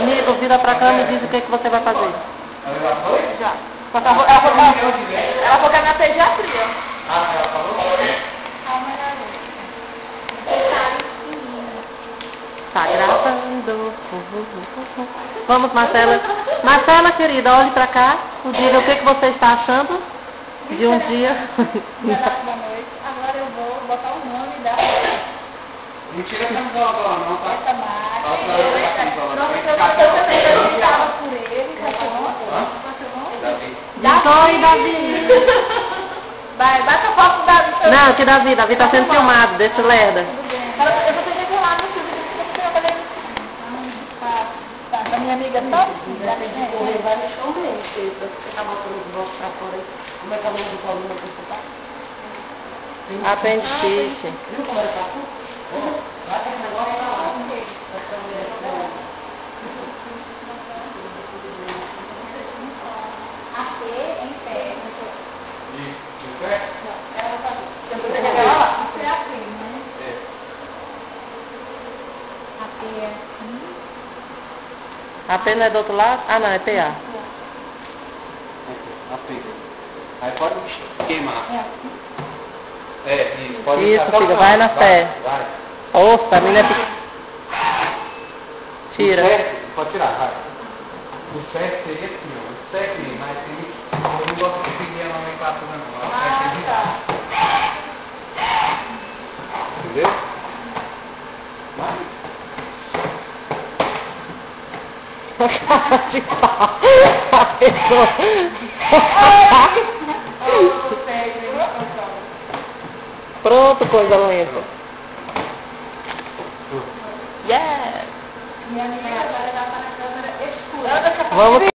Amigo, vira pra cá e me diz o que você vai fazer. Já. Ela falou que a minha pediatria. Ah, ela falou? Tá gravando. Vamos, Marcela. Marcela, querida, olhe pra cá. Diga o que você está achando de um dia. Boa noite. Agora eu vou botar o nome da... Não tira a camisola dela não, tá? Essa marca. Fala pra ela tirar a camisola. Eu também perguntava por ele. Davi. Vai, bata a foto do Davi. Não, que Davi tá sendo filmado, desse lerda. Eu vou ter que lá no filme, você vai fazer a minha amiga todinha. Vai no chão mesmo, você tá botando os blocos pra fora aí. Como é que é o nome do coluna que você tá? Apendicite. Viu como ele passou? Vai ter que negócio pra lá. Aqui em pé. De pé? Ela vai fazer. Você quer aquela lá? Isso é aqui, né? É. Aqui é assim. A pena é do outro lado? Ah, não, é PA. Assim. Aí pode queimar. É assim. É, isso. Pode Isso, até o filha, final. vai na fé. Vai. Opa, a menina... Tira. O certo, pode tirar, vai. O certo seria assim, ó. O certo, mas tem... Eu não gosto de seguir a nomenclatura, não. O certo é virar. Entendeu? Mas... De pau. Pronto, coisa lenta. Yes! Minha amiga agora já tá na câmera escura. Vamos